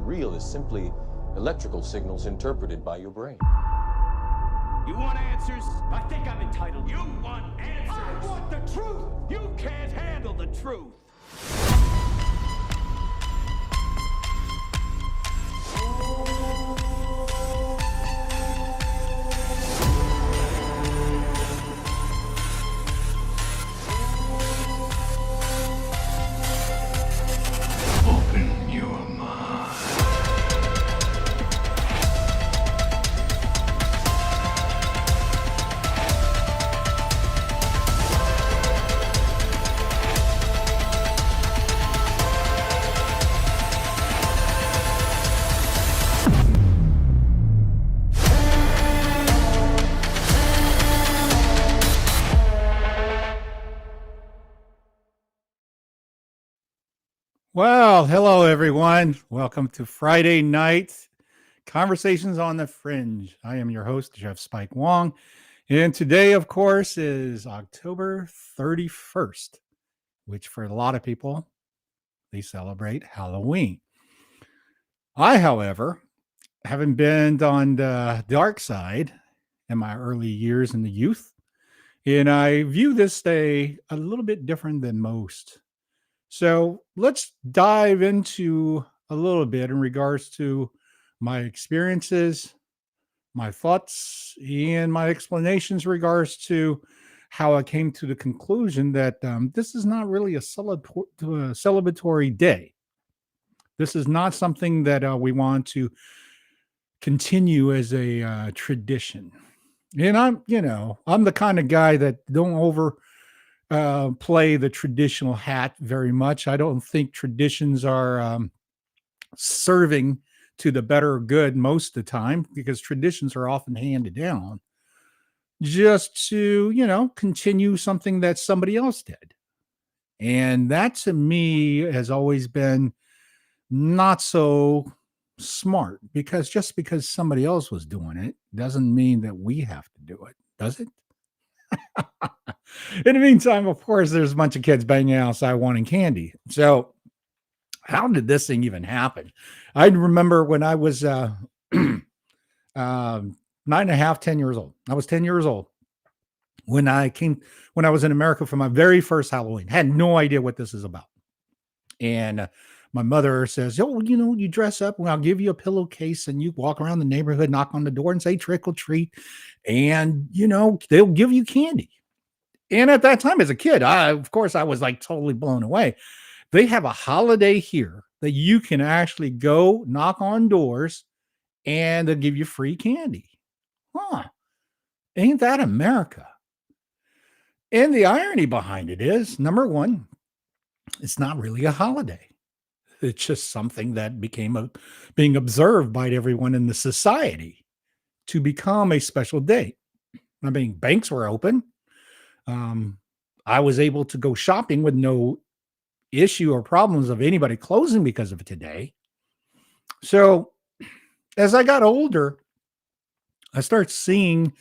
real is simply electrical signals interpreted by your brain. You want answers? I think I'm entitled. You want answers? I want the truth! You can't handle the truth! Open your mind. Well, hello everyone. Welcome to Friday night Conversations on the Fringe. I am your host, Jeff Spike Wong, and today, of course, is October 31st, which for a lot of people, they celebrate Halloween. I, however, haven't been on the dark side in my early years in the youth, and I view this day a little bit different than most. So let's dive into a little bit in regards to my experiences, my thoughts, and my explanations in regards to how I came to the conclusion that this is not really a celebratory day. This is not something that we want to continue as a tradition. And I'm the kind of guy that don't play the traditional hat very much. I don't think traditions are serving to the better good most of the time, because traditions are often handed down just to, continue something that somebody else did. And that to me has always been not so smart, because just because somebody else was doing it doesn't mean that we have to do it, does it? In the meantime, of course, there's a bunch of kids banging outside wanting candy. So how did this thing even happen? I remember when I was 9.5, 10 years old. I was 10 years old when I was in America for my very first Halloween. Had no idea what this is about. And my mother says, "Oh, you dress up and I'll give you a pillowcase and you walk around the neighborhood, knock on the door and say trick or treat. And, they'll give you candy." And at that time, as a kid, I was like totally blown away. They have a holiday here that you can actually go knock on doors and they'll give you free candy. Huh. Ain't that America? And the irony behind it is, number one, it's not really a holiday. It's just something that became being observed by everyone in the society to become a special day. I mean, banks were open. I was able to go shopping with no issue or problems of anybody closing because of it today. So as I got older, I started seeing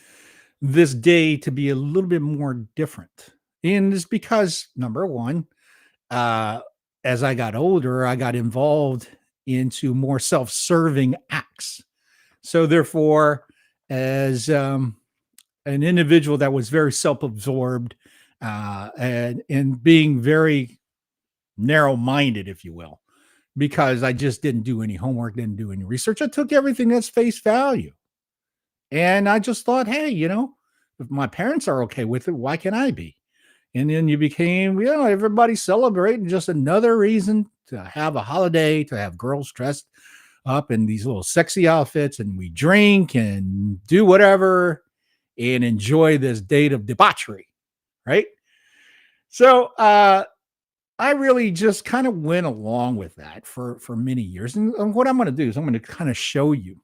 this day to be a little bit more different. And it's because, number one, as I got older, I got involved into more self-serving acts. So therefore, as an individual that was very self-absorbed and being very narrow-minded, if you will, because I just didn't do any homework, didn't do any research. I took everything as face value. And I just thought, hey, if my parents are okay with it, why can't I be? And then you became, everybody celebrating, just another reason to have a holiday, to have girls dressed up in these little sexy outfits, and we drink and do whatever and enjoy this date of debauchery, right? So I really just kind of went along with that for many years. And what I'm going to do is I'm going to kind of show you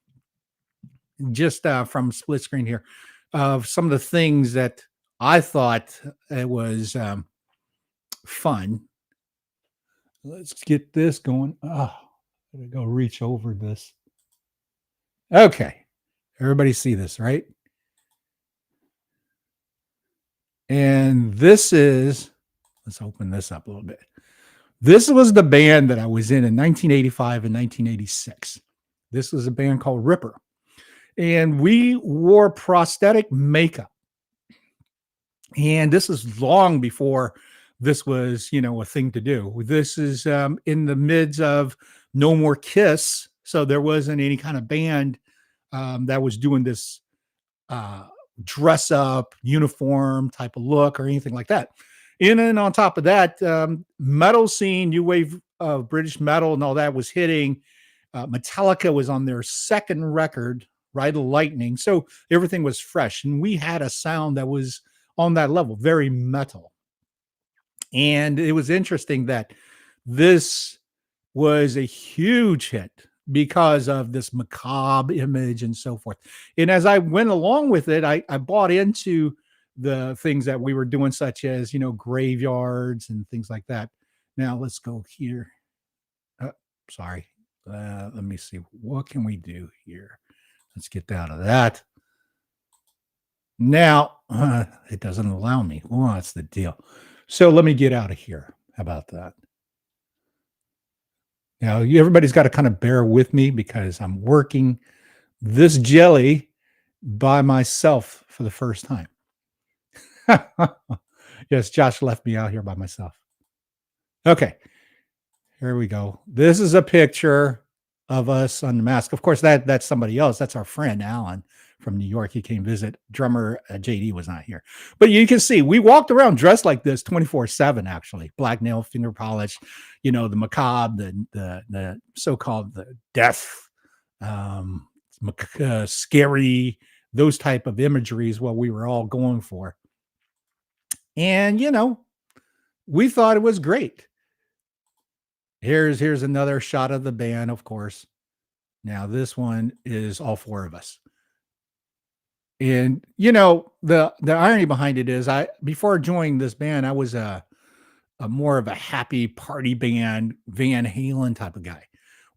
just from split screen here of some of the things that I thought it was fun. Let's get this going. Oh, I'm going to go reach over this. Okay. Everybody see this, right? And this is, let's open this up a little bit. This was the band that I was in 1985 and 1986. This was a band called Ripper. And we wore prosthetic makeup. And this is long before this was, a thing to do. This is in the midst of No More Kiss. So there wasn't any kind of band that was doing this dress up uniform type of look or anything like that. And then on top of that, metal scene, new wave of British metal and all that was hitting. Metallica was on their second record, Ride the Lightning. So everything was fresh. And we had a sound that was on that level, very metal. And it was interesting that this was a huge hit because of this macabre image and so forth. And as I went along with it, I bought into the things that we were doing, such as, graveyards and things like that. Now let's go here. Sorry. Let me see. What can we do here? Let's get out of that. Now, it doesn't allow me. Well, that's the deal. So let me get out of here. How about that? Now, everybody's got to kind of bear with me because I'm working this jelly by myself for the first time. Yes, Josh left me out here by myself. Okay, here we go. This is a picture of us on the mask. Of course, that's somebody else. That's our friend Alan from New York. He came visit. Drummer JD was not here. But you can see we walked around dressed like this 24/7, actually. Black nail, finger polish, the macabre, the so-called the death, scary, those type of imagery is what we were all going for. And, we thought it was great. Here's another shot of the band, of course. Now, this one is all four of us. And, the irony behind it is before joining this band, I was a more of a happy party band, Van Halen type of guy.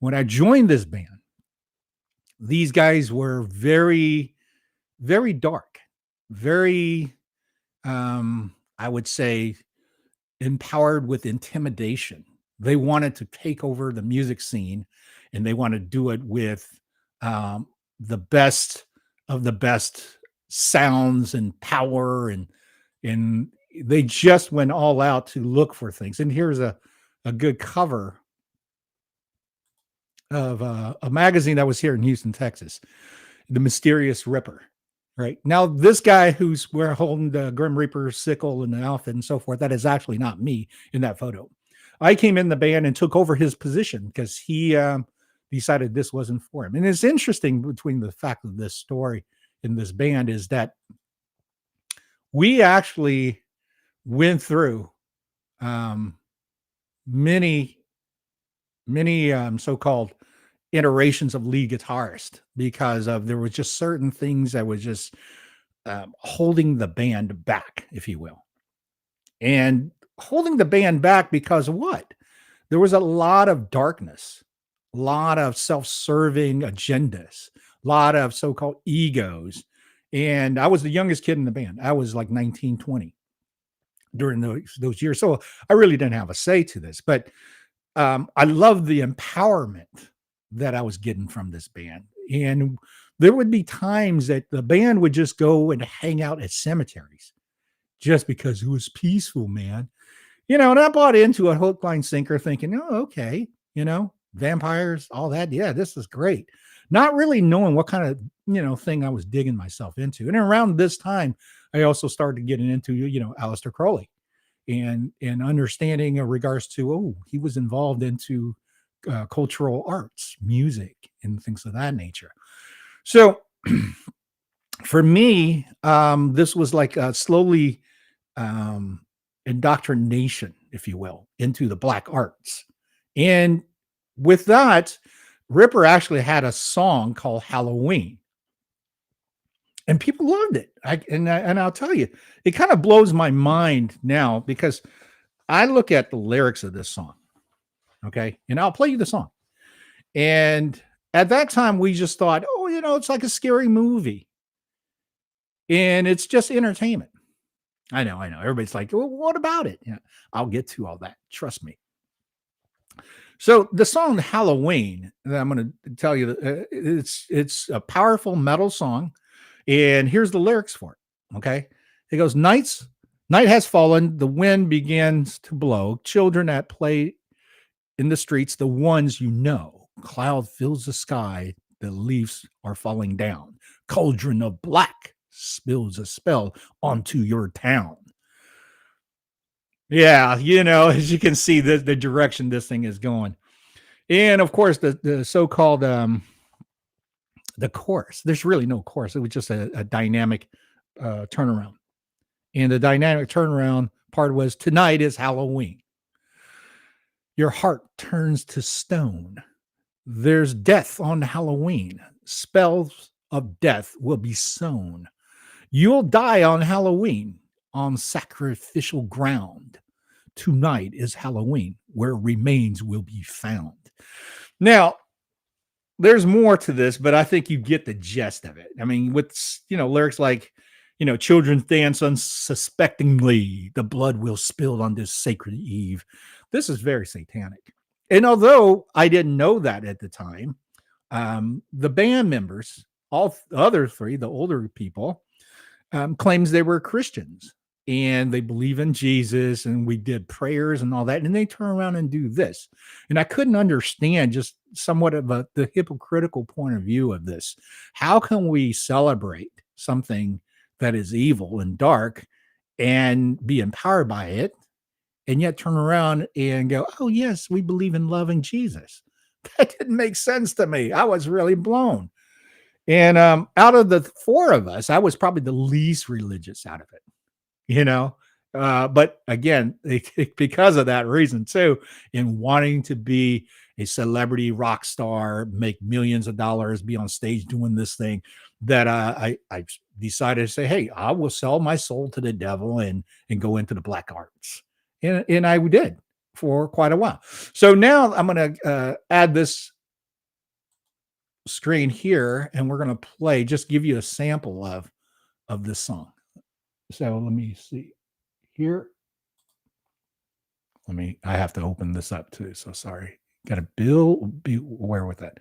When I joined this band, these guys were very, very dark, very, I would say, empowered with intimidation. They wanted to take over the music scene, and they want to do it with the best of the best sounds and power, and they just went all out to look for things. And here's a good cover of a magazine that was here in Houston, Texas, The Mysterious Ripper. Right now, this guy who's holding the Grim Reaper sickle and the outfit and so forth, that is actually not me in that photo. I came in the band and took over his position because he decided this wasn't for him. And it's interesting between the fact of this story in this band is that we actually went through many so-called iterations of lead guitarist because there was just certain things that was just holding the band back, if you will. And holding the band back because of what? There was a lot of darkness, a lot of self-serving agendas, a lot of so-called egos. And I was the youngest kid in the band. I was like 19, 20 during those years. So I really didn't have a say to this, but I love the empowerment that I was getting from this band. And there would be times that the band would just go and hang out at cemeteries just because it was peaceful, man. And I bought into a hook, line, sinker thinking, oh, okay, vampires, all that. Yeah, this is great. Not really knowing what kind of, thing I was digging myself into. And around this time, I also started getting into, Aleister Crowley and understanding in regards to, he was involved into cultural arts, music, and things of that nature. So for me, this was like a slowly indoctrination, if you will, into the black arts. And with that, Ripper actually had a song called Halloween. And people loved it. And I'll tell you, it kind of blows my mind now because I look at the lyrics of this song. Okay. And I'll play you the song. And at that time, we just thought, it's like a scary movie. And it's just entertainment. I know. Everybody's like, well, what about it? Yeah, I'll get to all that. Trust me. So the song Halloween that I'm going to tell you, it's a powerful metal song, and here's the lyrics for it. Okay, it goes, night has fallen, the wind begins to blow. Children at play in the streets, the ones you know. Cloud fills the sky, the leaves are falling down. Cauldron of black spills a spell onto your town. Yeah, as you can see, the direction this thing is going. And of course, the so-called the chorus. There's really no chorus. It was just a dynamic turnaround. And the dynamic turnaround part was, tonight is Halloween. Your heart turns to stone. There's death on Halloween. Spells of death will be sown. You'll die on Halloween on sacrificial ground. Tonight is Halloween, where remains will be found. Now, there's more to this, but I think you get the gist of it. I mean, with, lyrics like, children dance unsuspectingly. The blood will spill on this sacred eve. This is very satanic. And although I didn't know that at the time, the band members, all other three, the older people, claims they were Christians and they believe in Jesus, and we did prayers and all that. And they turn around and do this. And I couldn't understand just somewhat of the hypocritical point of view of this. How can we celebrate something that is evil and dark and be empowered by it, and yet turn around and go, oh, yes, we believe in loving Jesus? That didn't make sense to me. I was really blown. And out of the four of us, I was probably the least religious out of it, but again, because of that reason too, in wanting to be a celebrity rock star, make millions of dollars, be on stage doing this thing, that I decided to say, hey, I will sell my soul to the devil and go into the black arts. And I did for quite a while. So now I'm going to add this screen here, and we're going to play, just give you a sample of this song. So let me see here. I have to open this up too. So sorry. Got to be aware with that.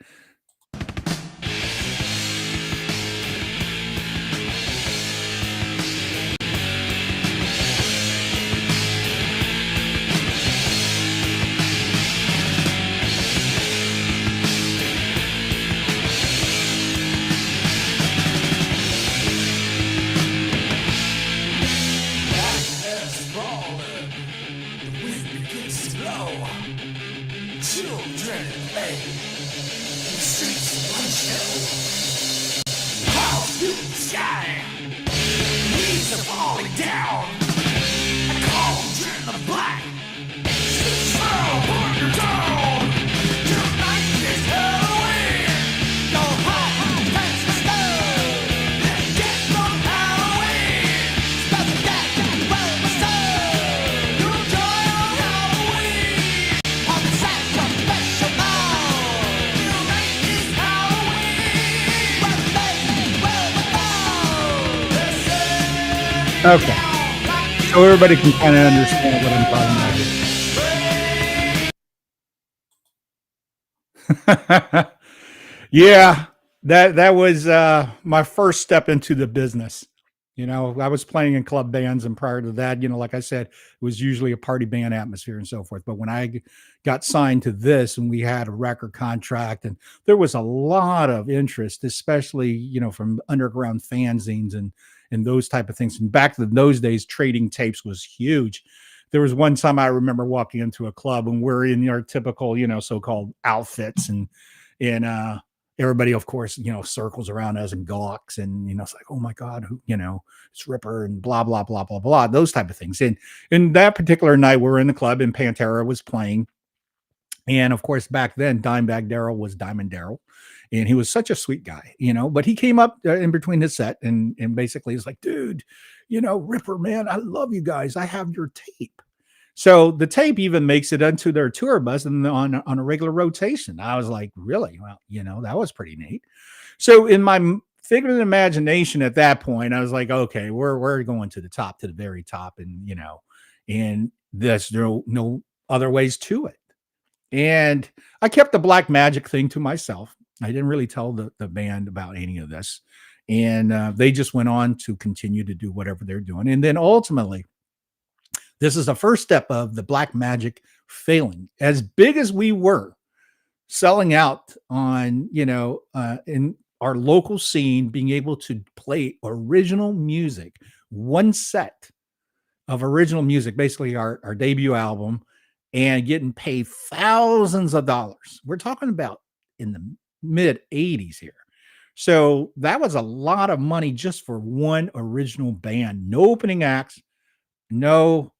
Okay, so everybody can kind of understand what I'm talking about here. Yeah, that was my first step into the business. I was playing in club bands, and prior to that, like I said, it was usually a party band atmosphere and so forth. But when I got signed to this, and we had a record contract, and there was a lot of interest, especially, from underground fanzines and those type of things. And back in those days, trading tapes was huge. There was one time I remember walking into a club, and we're in our typical, so-called outfits, and everybody, of course, circles around us and gawks, and it's like, oh my God, it's Ripper and blah blah blah blah blah, those type of things. And that particular night, we were in the club, and Pantera was playing, and of course, back then, Dimebag Darrell was Diamond Darrell, and he was such a sweet guy, But he came up in between his set, and basically he's like, dude, Ripper, man, I love you guys. I have your tape. So the tape even makes it onto their tour bus and on a regular rotation. I was like, really? Well, that was pretty neat. So in my figurative imagination at that point, I was like, okay, we're going to the very top, and and there's no other ways to it. And I kept the black magic thing to myself. I didn't really tell the band about any of this. And they just went on to continue to do whatever they're doing. And then ultimately, this is the first step of the black magic failing. As big as we were, selling out on, in our local scene, being able to play original music, one set of original music, basically our debut album, and getting paid thousands of dollars. We're talking about in the mid 80s here. So that was a lot of money just for one original band. No opening acts, no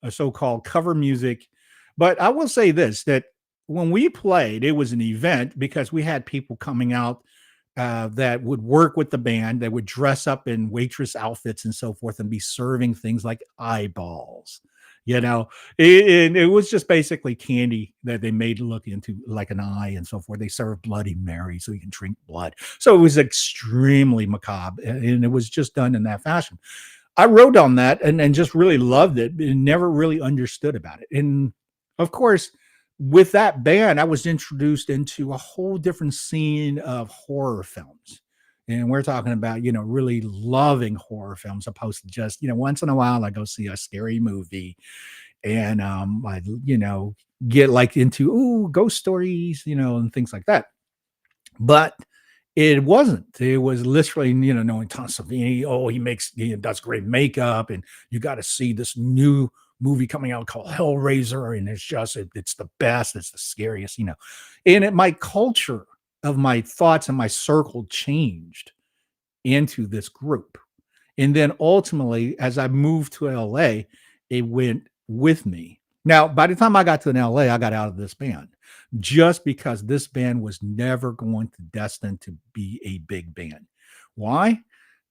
so-called cover music. But I will say this, that when we played, it was an event because we had people coming out that would work with the band, that would dress up in waitress outfits and so forth and be serving things like eyeballs. It was just basically candy that they made look into like an eye and so forth. They served Bloody Mary so you can drink blood. So it was extremely macabre, and it was just done in that fashion. I wrote on that and just really loved it and never really understood about it. And of course, with that band, I was introduced into a whole different scene of horror films. And we're talking about, really loving horror films, opposed to just, once in a while I go see a scary movie and I, get like into ghost stories, and things like that. But it wasn't. It was literally, knowing Tom Savini. Oh, he does great makeup, and you got to see this new movie coming out called Hellraiser, and it's the best. It's the scariest, And my culture of my thoughts and my circle changed into this group. And then ultimately, as I moved to LA, it went with me. Now, by the time I got to LA, I got out of this band just because this band was never going to destined to be a big band. Why?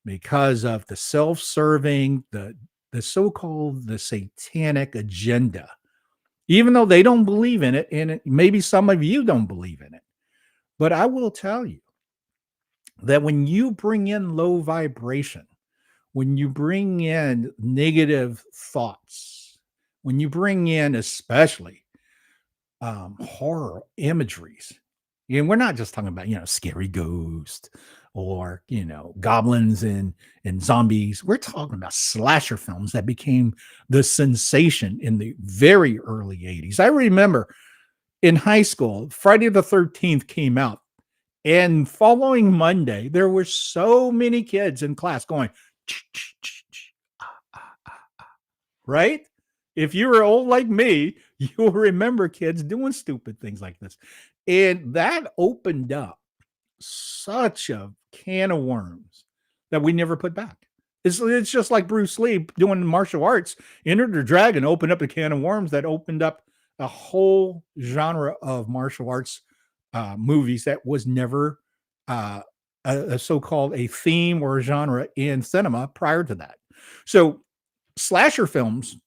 Because of the self-serving, the so-called the satanic agenda. Even though they don't believe in it, and maybe some of you don't believe in it. But I will tell you that when you bring in low vibration, when you bring in negative thoughts, when you bring in especially horror imageries, and we're not just talking about, scary ghosts or, goblins and zombies. We're talking about slasher films that became the sensation in the very early 80s. I remember in high school, Friday the 13th came out. And following Monday, there were so many kids in class going, right? If you were old like me, you'll remember kids doing stupid things like this. And that opened up such a can of worms that we never put back. It's just like Bruce Lee doing martial arts. Enter the Dragon opened up a can of worms that opened up a whole genre of martial arts movies that was never a so-called a theme or a genre in cinema prior to that. So slasher films,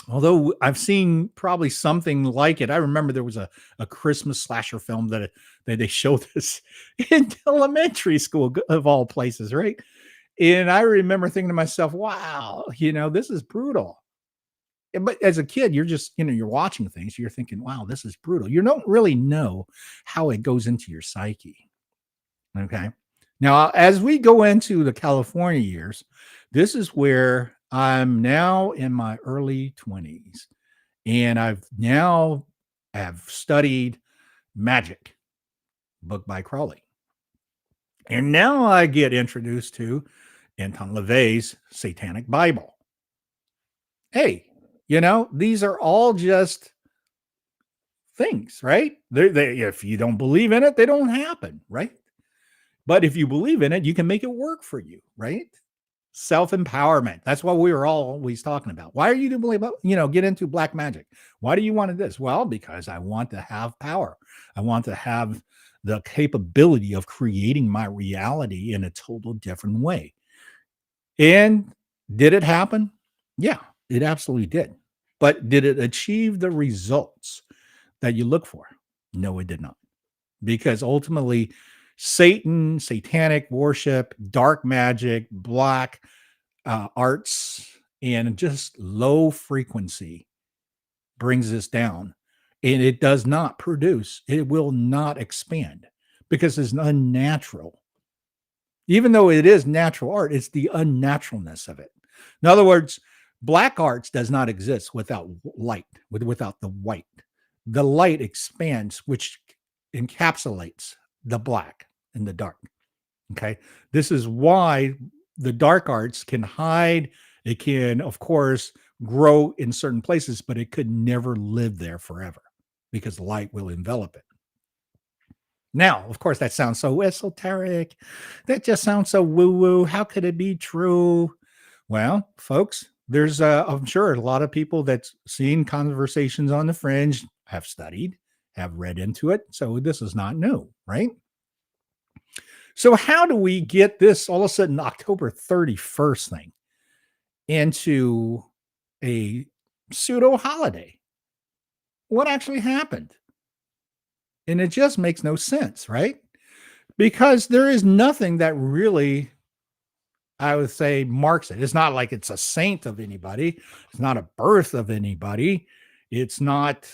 although I've seen probably something like it, I remember there was a Christmas slasher film that they showed us in elementary school, of all places, right? And I remember thinking to myself, wow, this is brutal. But as a kid, you're just, you're watching things. You're thinking, wow, this is brutal. You don't really know how it goes into your psyche. Okay. Now, as we go into the California years, this is where I'm now in my early 20s. And I've studied magic, book by Crowley. And now I get introduced to Anton LaVey's Satanic Bible. Hey, these are all just things, right? If you don't believe in it, they don't happen, right? But if you believe in it, you can make it work for you, right? Self-empowerment. That's what we were always talking about. Why are you to believe, get into black magic? Why do you want this? Well, because I want to have power. I want to have the capability of creating my reality in a total different way. And did it happen? Yeah, it absolutely did. But did it achieve the results that you look for? No, it did not. Because ultimately, Satan, satanic worship, dark magic, black arts, and just low frequency brings us down. and it does not produce, it will not expand because it's unnatural. Even though it is natural art, it's the unnaturalness of it. In other words, black arts does not exist without light, without the white. The light expands, which encapsulates the black and the dark. Okay. This is why the dark arts can hide. It can, of course, grow in certain places, but it could never live there forever because light will envelop it. Now, of course, that sounds so esoteric. That just sounds so woo-woo. How could it be true? Well, folks, there's, I'm sure, a lot of people that's seen conversations on the Fringe, have studied, have read into it. So this is not new, right? So how do we get this all of a sudden October 31st thing into a pseudo holiday? What actually happened? And it just makes no sense, right? Because there is nothing that really, I would say, marks it. It's not like it's a saint of anybody. It's not a birth of anybody. It's not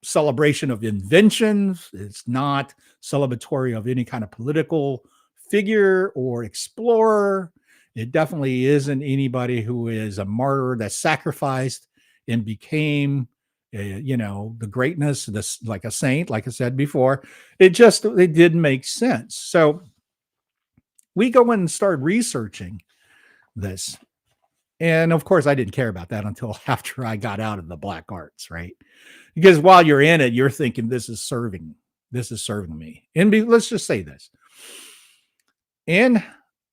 celebration of inventions. It's not celebratory of any kind of political figure or explorer. It definitely isn't anybody who is a martyr that sacrificed and became the greatness, this like a saint, like I said before. It didn't make sense. So we go in and start researching this. And of course, I didn't care about that until after I got out of the black arts, right? Because while you're in it, you're thinking this is serving me. And let's just say this. In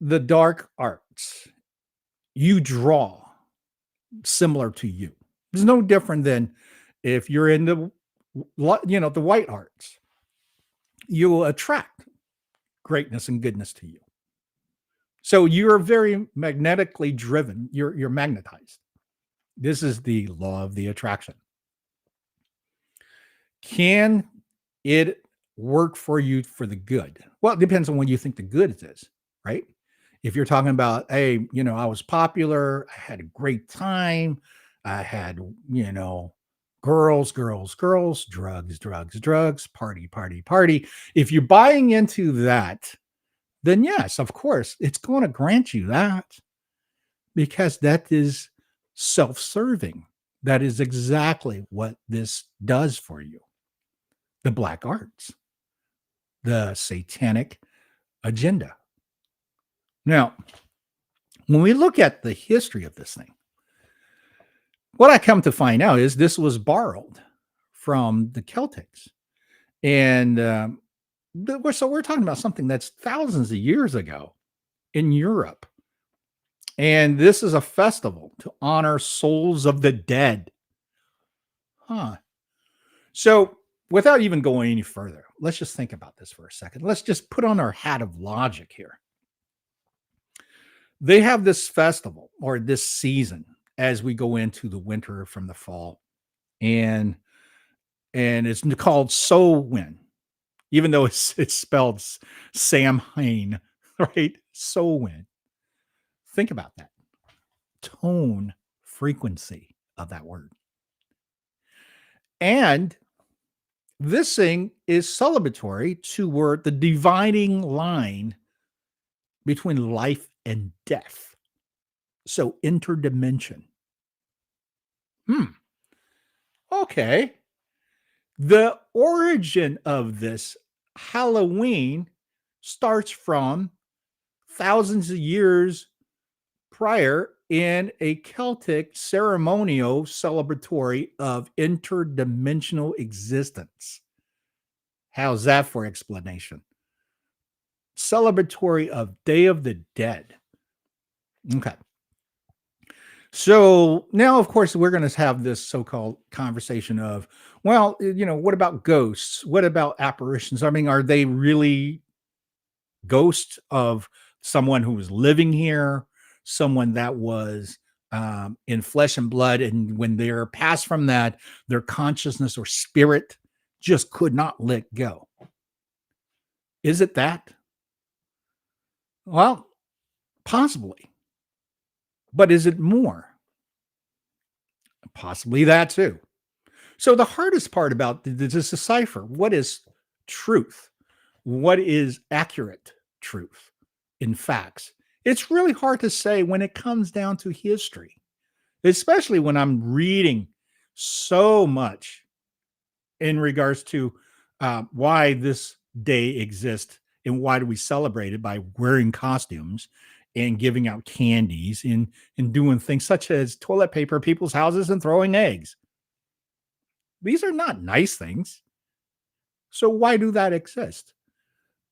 the dark arts, you draw similar to you. It's no different than if you're in the white arts, you will attract greatness and goodness to you. So you're very magnetically driven. You're magnetized. This is the law of the attraction. Can it work for you for the good? Well, it depends on what you think the good is, right? If you're talking about, hey, I was popular, I had a great time, I had, girls, drugs, party. If you're buying into that, then yes, of course, it's going to grant you that because that is self-serving. That is exactly what this does for you. The black arts, the satanic agenda. Now, when we look at the history of this thing, what I come to find out is this was borrowed from the Celtics. And so we're talking about something that's thousands of years ago in Europe. And this is a festival to honor souls of the dead. So without even going any further, let's just think about this for a second. Let's just put on our hat of logic here. They have this festival or this season as we go into the winter from the fall. And it's called Samhain, even though it's spelled Samhain, right? Samhain. Think about that. Tone, frequency of that word. And this thing is celebratory toward the dividing line between life and death. So interdimension. Okay. The origin of this Halloween starts from thousands of years prior in a Celtic ceremonial celebratory of interdimensional existence. How's that for explanation? Celebratory of Day of the Dead. Okay. So now, of course, we're going to have this so-called conversation of, well, what about ghosts? What about apparitions? I mean, are they really ghosts of someone who was living here, someone that was in flesh and blood, and when they're passed from that, their consciousness or spirit just could not let go? Is it that? Well, possibly. But is it more? Possibly that too. So the hardest part about this decipher what is truth, what is accurate truth in facts. It's really hard to say when it comes down to history, especially when I'm reading so much in regards to why this day exists and why do we celebrate it by wearing costumes and giving out candies and doing things such as toilet paper people's houses and throwing eggs. These are not nice things. So why do that exist?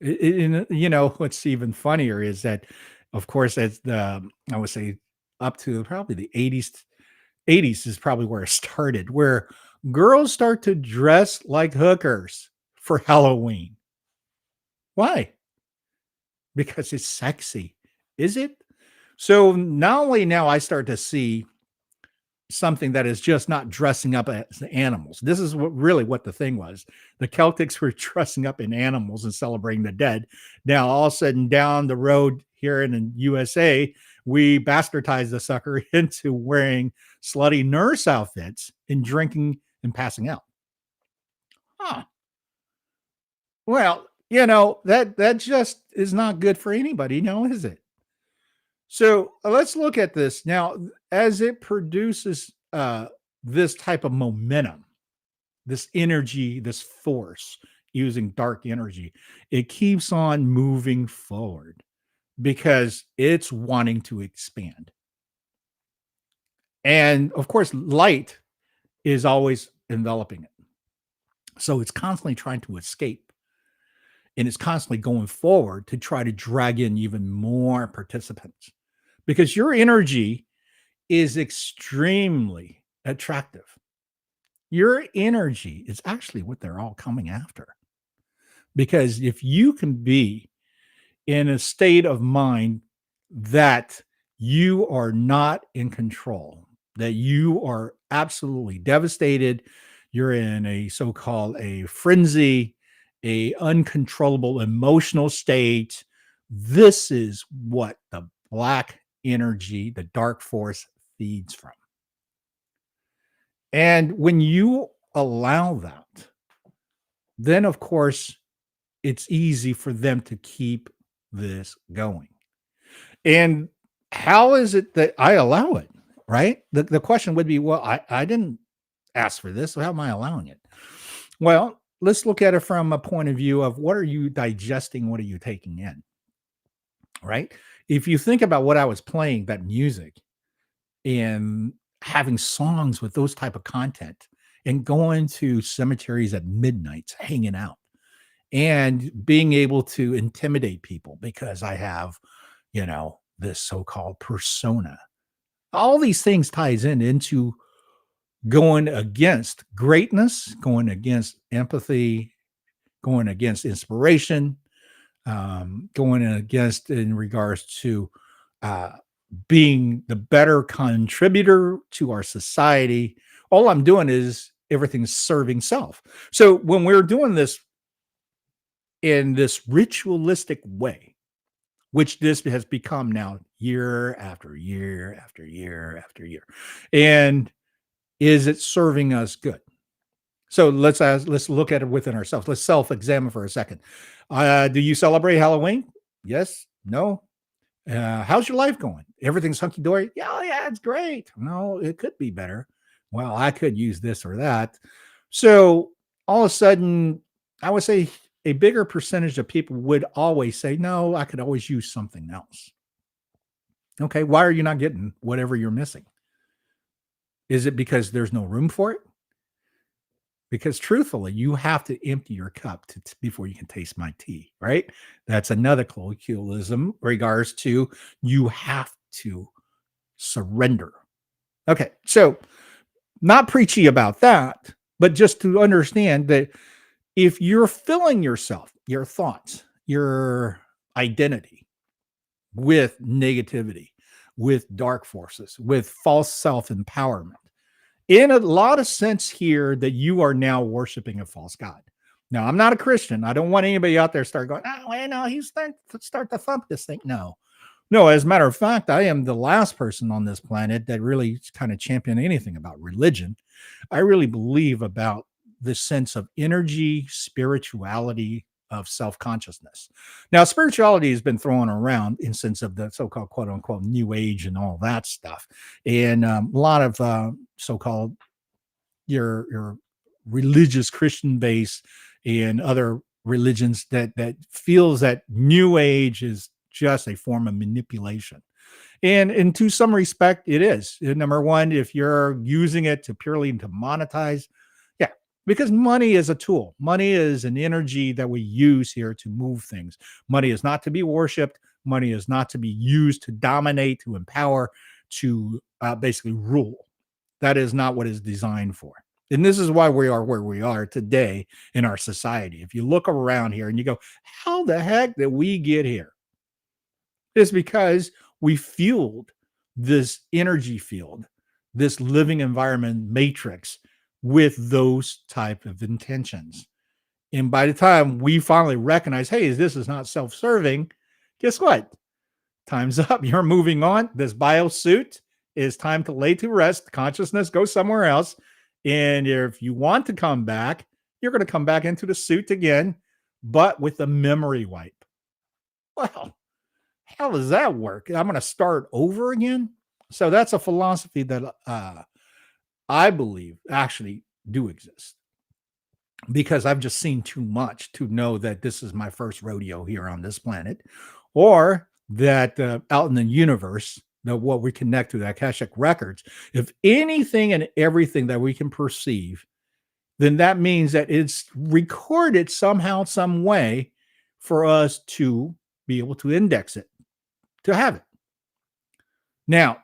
What's even funnier is that, of course, as I would say up to probably the 80s is probably where it started, where girls start to dress like hookers for Halloween. Why? Because it's sexy. Is it? So not only now I start to see something that is just not dressing up as animals. This is what the thing was. The Celtics were dressing up in animals and celebrating the dead. Now, all of a sudden, down the road here in the USA, we bastardized the sucker into wearing slutty nurse outfits and drinking and passing out. Huh. Well, that just is not good for anybody, is it? So let's look at this now as it produces this type of momentum, this energy, this force using dark energy. It keeps on moving forward because it's wanting to expand. And of course, light is always enveloping it. So it's constantly trying to escape. And it's constantly going forward to try to drag in even more participants because your energy is extremely attractive. Your energy is actually what they're all coming after. Because if you can be in a state of mind that you are not in control, that you are absolutely devastated, you're in a so-called a frenzy, a uncontrollable emotional state. This is what the black energy, the dark force feeds from. And when you allow that, then of course it's easy for them to keep this going. And how is it that I allow it? Right? The question would be, well, I didn't ask for this, so how am I allowing it? Well, let's look at it from a point of view of what are you digesting? What are you taking in? Right? If you think about what I was playing, that music and having songs with those type of content and going to cemeteries at midnight, hanging out and being able to intimidate people because I have, this so-called persona. All these things ties into going against greatness, going against empathy, going against inspiration, going against in regards to being the better contributor to our society. All I'm doing is everything's serving self. So when we're doing this in this ritualistic way, which this has become now year after year after year after year, and is it serving us good? So let's look at it within ourselves. Let's self-examine for a second. Do you celebrate Halloween? Yes? No? How's your life going? Everything's hunky-dory? Yeah, it's great. No, it could be better. Well, I could use this or that. So all of a sudden, I would say a bigger percentage of people would always say, no, I could always use something else. Okay, why are you not getting whatever you're missing? Is it because there's no room for it? Because truthfully, you have to empty your cup before you can taste my tea, right? That's another colloquialism regards to you have to surrender. Okay, so not preachy about that, but just to understand that if you're filling yourself, your thoughts, your identity with negativity, with dark forces, with false self-empowerment, in a lot of sense here that you are now worshiping a false god. Now, I'm not a Christian. I don't want anybody out there start going, oh, well, no, he's start to thump this thing. No, No, as a matter of fact, I am the last person on this planet that really kind of champion anything about religion. I really believe about the sense of energy, spirituality, of self-consciousness. Now, spirituality has been thrown around in sense of the so-called quote unquote new age and all that stuff. And a lot of so-called your religious Christian base and other religions that feels that new age is just a form of manipulation. And to some respect, it is. Number one, if you're using it to purely to monetize, yeah, because money is a tool. Money is an energy that we use here to move things. Money is not to be worshipped. Money is not to be used to dominate, to empower, to basically rule. That is not what it's designed for. And this is why we are where we are today in our society. If you look around here and you go, how the heck did we get here? It's because we fueled this energy field, this living environment matrix with those type of intentions. And by the time we finally recognize, hey, this is not self-serving, guess what? Time's up. You're moving on. This biosuit is time to lay to rest. Consciousness goes somewhere else. And if you want to come back, you're going to come back into the suit again, but with a memory wipe. Well, how does that work? I'm going to start over again. So that's a philosophy that I believe actually do exist, because I've just seen too much to know that this is my first rodeo here on this planet, or that out in the universe, what we connect to the Akashic records, if anything and everything that we can perceive, then that means that it's recorded somehow, some way for us to be able to index it, to have it. Now,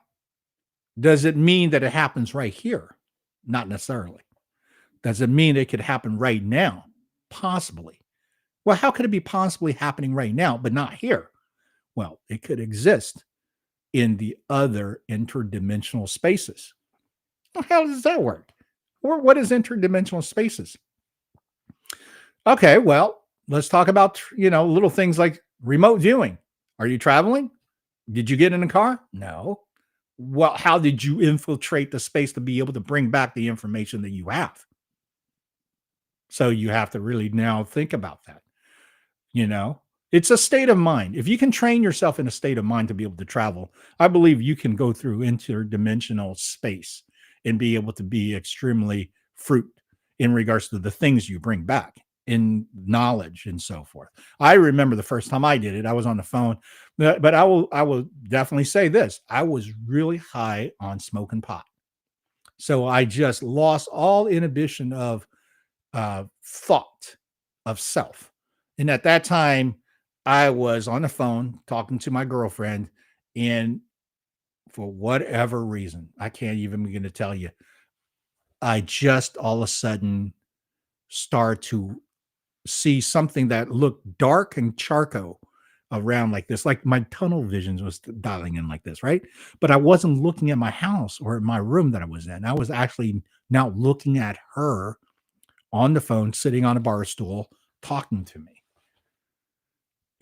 does it mean that it happens right here? Not necessarily. Does it mean it could happen right now? Possibly. Well, how could it be possibly happening right now, but not here? Well, it could exist in the other interdimensional spaces. Well, how does that work? Or what is interdimensional spaces? Okay, well, let's talk about, little things like remote viewing. Are you traveling? Did you get in a car? No. Well, how did you infiltrate the space to be able to bring back the information that you have? So you have to really now think about that. It's a state of mind. If you can train yourself in a state of mind to be able to travel, I believe you can go through interdimensional space and be able to be extremely fruit in regards to the things you bring back in knowledge and so forth. I remember the first time I did it, I was on the phone, but I will definitely say this. I was really high on smoking pot. So I just lost all inhibition of thought of self. And at that time, I was on the phone talking to my girlfriend, and for whatever reason, I can't even begin to tell you, I just all of a sudden start to see something that looked dark and charcoal around like this, like my tunnel visions was dialing in like this, right? But I wasn't looking at my house or my room that I was in. I was actually now looking at her on the phone, sitting on a bar stool, talking to me.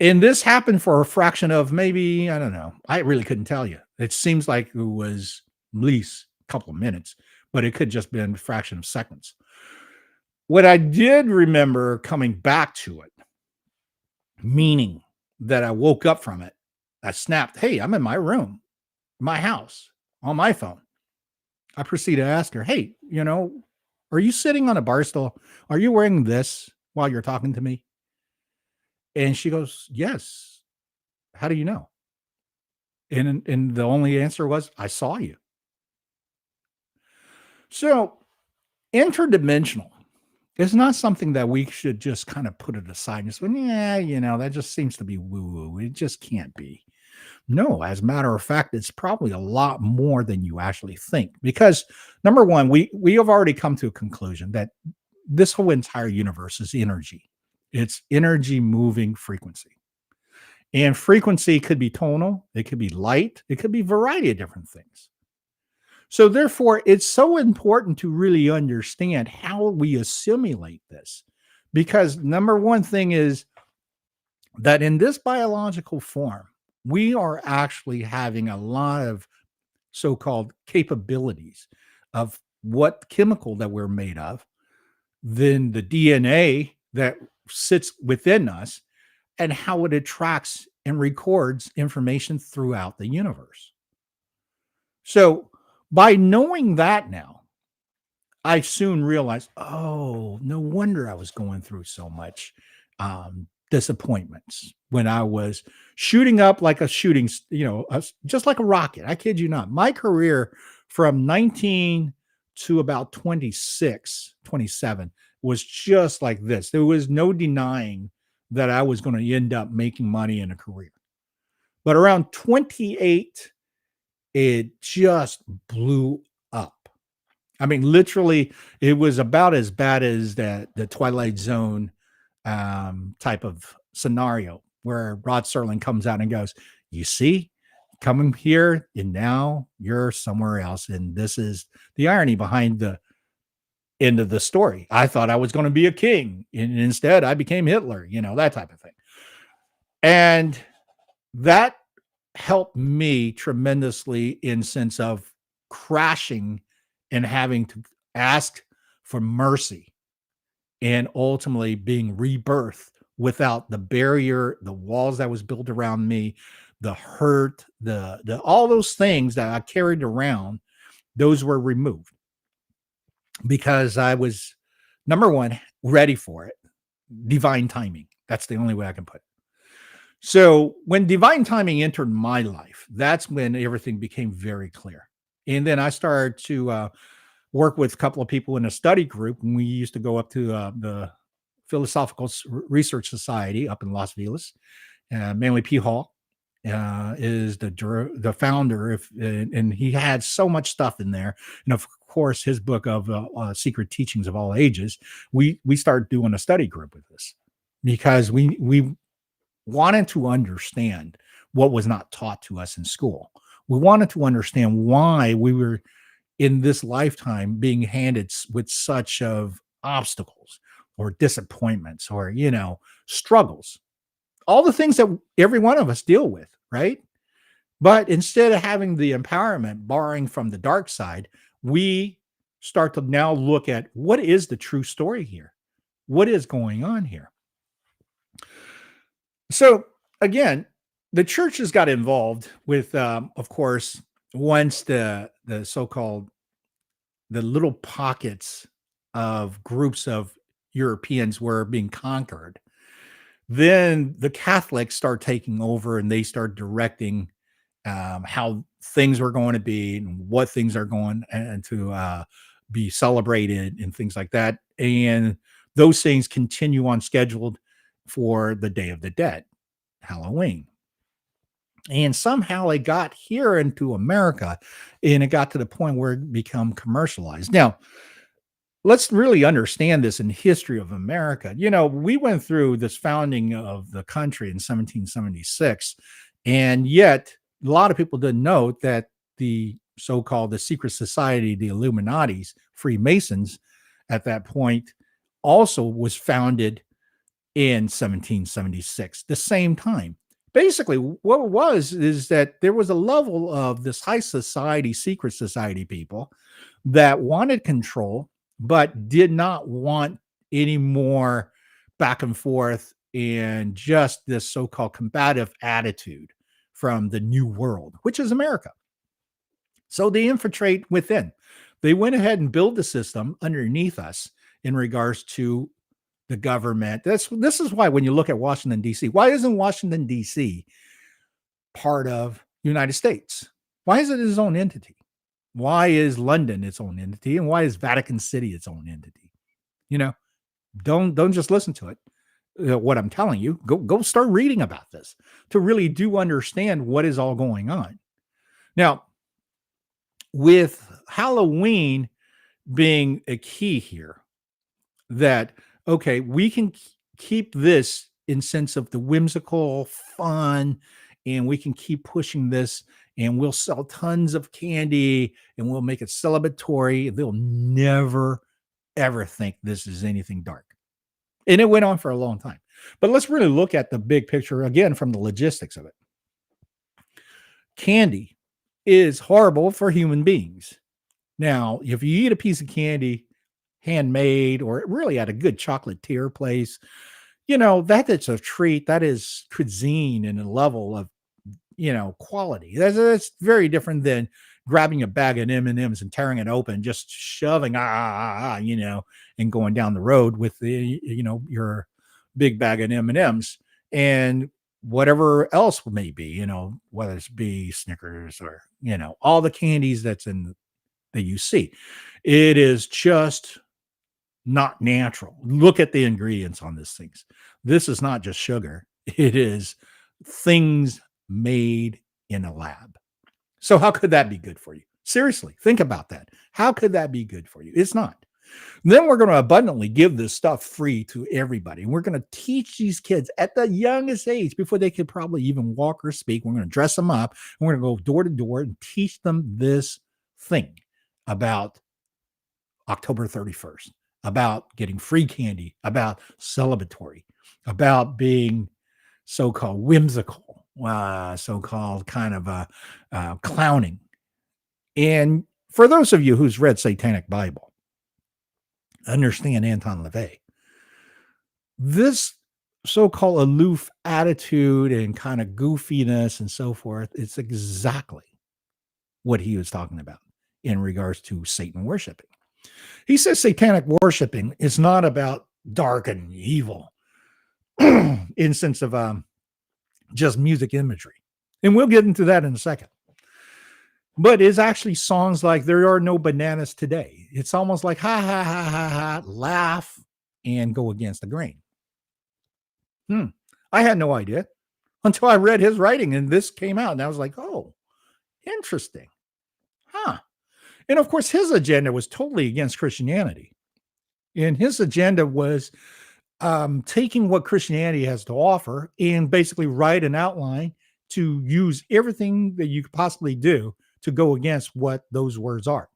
And this happened for a fraction of maybe, I don't know. I really couldn't tell you. It seems like it was at least a couple of minutes, but it could just been a fraction of seconds. What I did remember coming back to it, meaning that I woke up from it, I snapped, hey, I'm in my room, my house, on my phone. I proceeded to ask her, hey, are you sitting on a bar stool? Are you wearing this while you're talking to me? And she goes, yes. How do you know? And the only answer was, I saw you. So interdimensional is not something that we should just kind of put it aside and just, yeah, that just seems to be woo-woo. It just can't be. No, as a matter of fact, it's probably a lot more than you actually think. Because number one, we have already come to a conclusion that this whole entire universe is energy. It's energy moving frequency. And frequency could be tonal, it could be light, it could be a variety of different things. So therefore, it's so important to really understand how we assimilate this. Because number one thing is that in this biological form, we are actually having a lot of so-called capabilities of what chemical that we're made of, then the DNA that sits within us, and how it attracts and records information throughout the universe. So by knowing that now, I soon realized, oh, no wonder I was going through so much disappointments when I was shooting up like a shooting, just like a rocket. I kid you not. My career from 19 to about 26, 27 was just like this. There was no denying that I was going to end up making money in a career. But around 28, it just blew up. I mean, literally, it was about as bad as the Twilight Zone type of scenario where Rod Serling comes out and goes, "You see, coming here, and now you're somewhere else." And this is the irony behind the end of the story. I thought I was going to be a king, and instead I became Hitler, that type of thing. And that helped me tremendously in sense of crashing and having to ask for mercy and ultimately being rebirthed without the barrier, the walls that was built around me, the hurt, the all those things that I carried around, those were removed because I was, number one, ready for it. Divine timing. That's the only way I can put it. So when divine timing entered my life, that's when everything became very clear. And then I started to work with a couple of people in a study group, and we used to go up to the Philosophical Research Society up in Las Vegas. Manly P. Hall is the founder, and he had so much stuff in there. And of course, his book of Secret Teachings of All Ages. We started doing a study group with this because we wanted to understand what was not taught to us in school. We wanted to understand why we were in this lifetime being handed with such of obstacles or disappointments or, struggles, all the things that every one of us deal with, right? But instead of having the empowerment borrowing from the dark side, we start to now look at what is the true story here? What is going on here? So again, the churches got involved with, of course, once the so-called the little pockets of groups of Europeans were being conquered, then the Catholics start taking over and they start directing how things were going to be and what things are going and to be celebrated and things like that. And those things continue on scheduled for the Day of the Dead, Halloween. And somehow it got here into America and it got to the point where it became commercialized. Now, let's really understand this in the history of America. We went through this founding of the country in 1776, and yet a lot of people didn't know that the so-called the secret society, the Illuminatis, Freemasons at that point also was founded in 1776, the same time. Basically, what it was is that there was a level of this high society, secret society people that wanted control, but did not want any more back and forth and just this so-called combative attitude from the new world, which is America. So they infiltrate within. They went ahead and built the system underneath us in regards to the government. This is why when you look at Washington, D.C., why isn't Washington, D.C. part of the United States? Why is it its own entity? Why is London its own entity? And why is Vatican City its own entity? Don't just listen to it. What I'm telling you, go start reading about this to really do understand what is all going on. Now, with Halloween being a key here, that okay, we can keep this in sense of the whimsical fun, and we can keep pushing this, and we'll sell tons of candy, and we'll make it celebratory. They'll never, ever think this is anything dark. And it went on for a long time. But let's really look at the big picture again from the logistics of it. candy is horrible for human beings. Now, if you eat a piece of candy, handmade, or really at a good chocolatier place, that's a treat. That is cuisine and a level of, quality. That's very different than grabbing a bag of M&Ms and tearing it open, just shoving, and going down the road with your big bag of M&Ms and whatever else may be, whether it's be Snickers or, all the candies that you see. It is just not natural. Look at the ingredients on these things. This is not just sugar. It is things made in a lab. So how could that be good for you? Seriously, think about that. How could that be good for you? It's not. Then we're going to abundantly give this stuff free to everybody. And we're going to teach these kids at the youngest age, before they could probably even walk or speak. We're going to dress them up. And we're going to go door to door and teach them this thing about October 31st, about getting free candy, about celebratory, about being so-called whimsical, so-called kind of clowning. And for those of you who's read Satanic Bible, understand Anton LaVey, this so-called aloof attitude and kind of goofiness and so forth, it's exactly what he was talking about in regards to Satan worshiping. He says satanic worshiping is not about dark and evil in sense of just music imagery. And we'll get into that in a second. But it's actually songs like There Are No Bananas Today. It's almost like ha, ha, ha, ha, ha, laugh and go against the grain. I had no idea until I read his writing and this came out. And I was like, oh, interesting. And of course, his agenda was totally against Christianity. And his agenda was taking what Christianity has to offer and basically write an outline to use everything that you could possibly do to go against what those words are.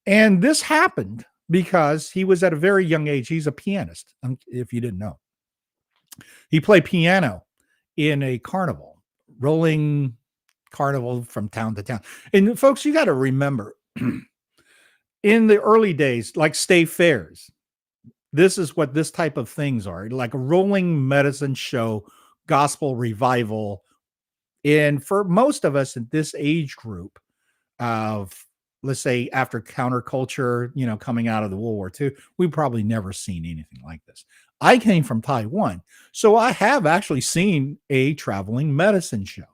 And this happened because he was at a very young age. He's a pianist, if you didn't know. He played piano in a carnival, rolling carnival from town to town. And folks, you got to remember, in the early days, like state fairs, this is what this type of things are, like a rolling medicine show, gospel revival. And for most of us in this age group of, let's say, after counterculture, coming out of the World War II, we've probably never seen anything like this. I came from Taiwan, so I have actually seen a traveling medicine show.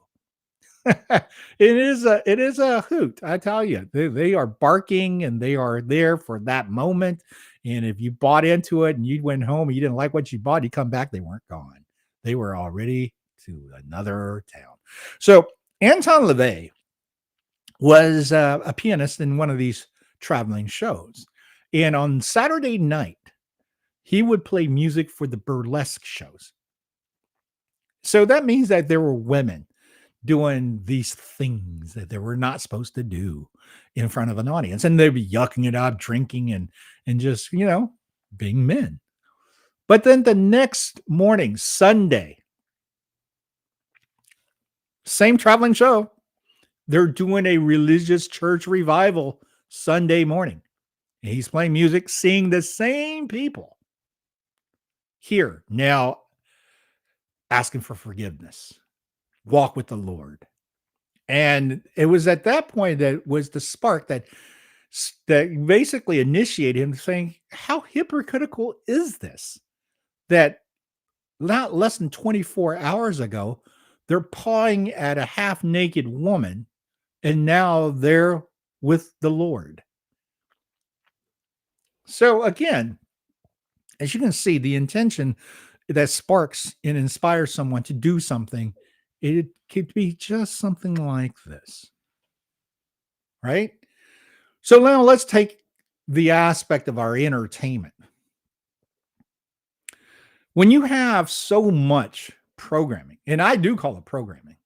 It is a hoot. I tell you, they are barking and they are there for that moment. And if you bought into it and you went home and you didn't like what you bought, you come back, they weren't gone. They were already to another town. So Anton LaVey was a pianist in one of these traveling shows. And on Saturday night, he would play music for the burlesque shows. So that means that there were women doing these things that they were not supposed to do in front of an audience. And they'd be yucking it up, drinking and just, being men. But then the next morning, Sunday, same traveling show, they're doing a religious church revival Sunday morning. And he's playing music, seeing the same people here now asking for forgiveness. Walk with the Lord. And it was at that point that was the spark that basically initiated him saying, how hypocritical is this? That not less than 24 hours ago, they're pawing at a half-naked woman, and now they're with the Lord. So again, as you can see, the intention that sparks and inspires someone to do something, it could be just something like this, right? So now let's take the aspect of our entertainment. When you have so much programming, and I do call it programming,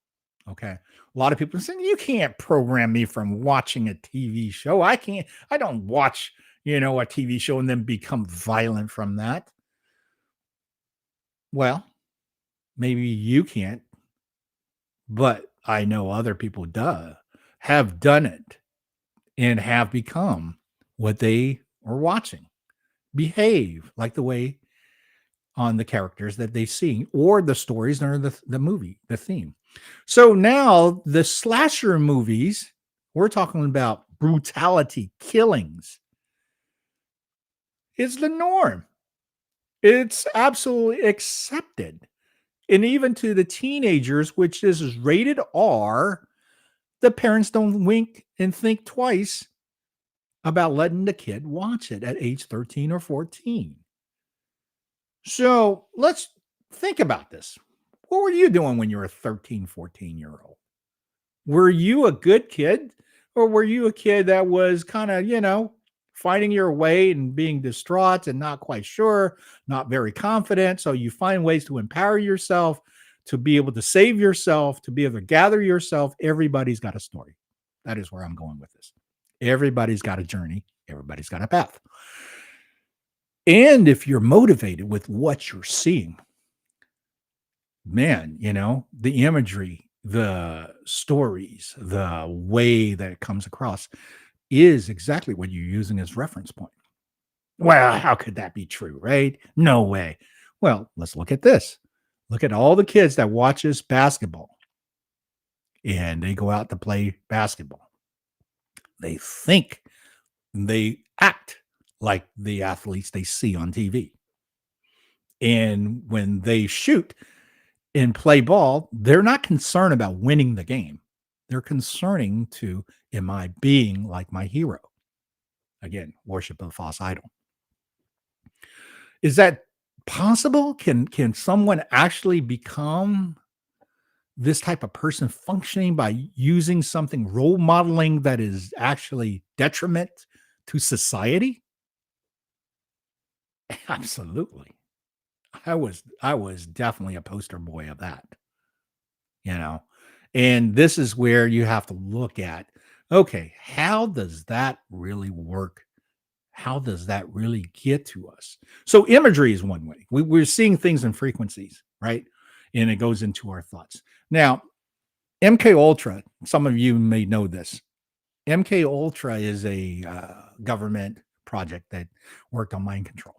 okay? A lot of people say, you can't program me from watching a TV show. I don't watch, a TV show and then become violent from that. Well, maybe you can't. But I know other people have done it and have become what they are watching, behave like the way on the characters that they see or the stories or the movie, the theme. So now the slasher movies, we're talking about brutality, killings, is the norm. It's absolutely accepted. And even to the teenagers, which is rated R, the parents don't wink and think twice about letting the kid watch it at age 13 or 14. So let's think about this. What were you doing when you were a 13, 14-year-old? Were you a good kid, or were you a kid that was kind of, finding your way and being distraught and not quite sure, not very confident? So you find ways to empower yourself, to be able to save yourself, to be able to gather yourself. Everybody's got a story. That is where I'm going with this. Everybody's got a journey. Everybody's got a path. And if you're motivated with what you're seeing, man, the imagery, the stories, the way that it comes across is exactly what you're using as reference point. Well, how could that be true, right? No way. Well, let's look at this. Look at all the kids that watches basketball and they go out to play basketball. They think, they act like the athletes they see on TV. And when they shoot and play ball, they're not concerned about winning the game. They're concerning to, am I being like my hero? Again, worship of a false idol. Is that possible? Can someone actually become this type of person functioning by using something, role modeling that is actually detriment to society? Absolutely. I was definitely a poster boy of that, and this is where you have to look at, okay, how does that really work? How does that really get to us? So imagery is one way. We're seeing things in frequencies, right? And it goes into our thoughts. Now, MK Ultra, some of you may know this. MK Ultra is a government project that worked on mind control.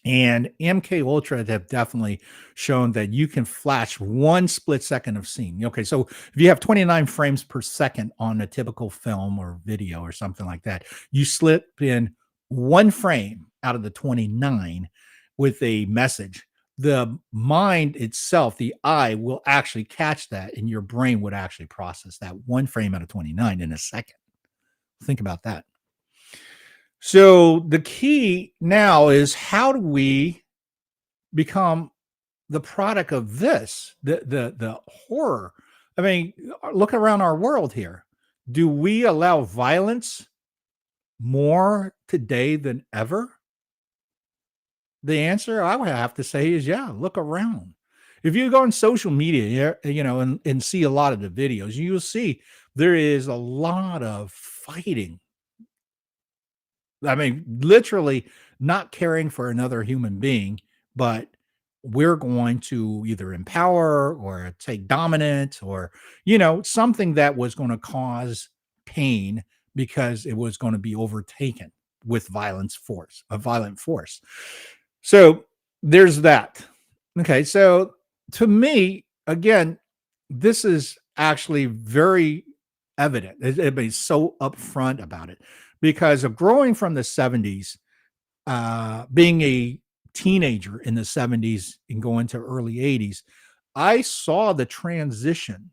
And MK Ultra have definitely shown that you can flash one split second of scene. Okay, so if you have 29 frames per second on a typical film or video or something like that, you slip in one frame out of the 29 with a message. The mind itself, the eye, will actually catch that, and your brain would actually process that one frame out of 29 in a second. Think about that. So the key now is, how do we become the product of this, the horror? I mean, look around our world here. Do we allow violence more today than ever? The answer I would have to say is, yeah, look around. If you go on social media, and see a lot of the videos, you'll see there is a lot of fighting. I mean, literally not caring for another human being, but we're going to either empower or take dominance, or, something that was going to cause pain because it was going to be overtaken with violent force. So there's that. Okay. So to me, again, this is actually very evident. Everybody's so upfront about it because of growing from the 70s, being a teenager in the 70s and going to early 80s, I saw the transition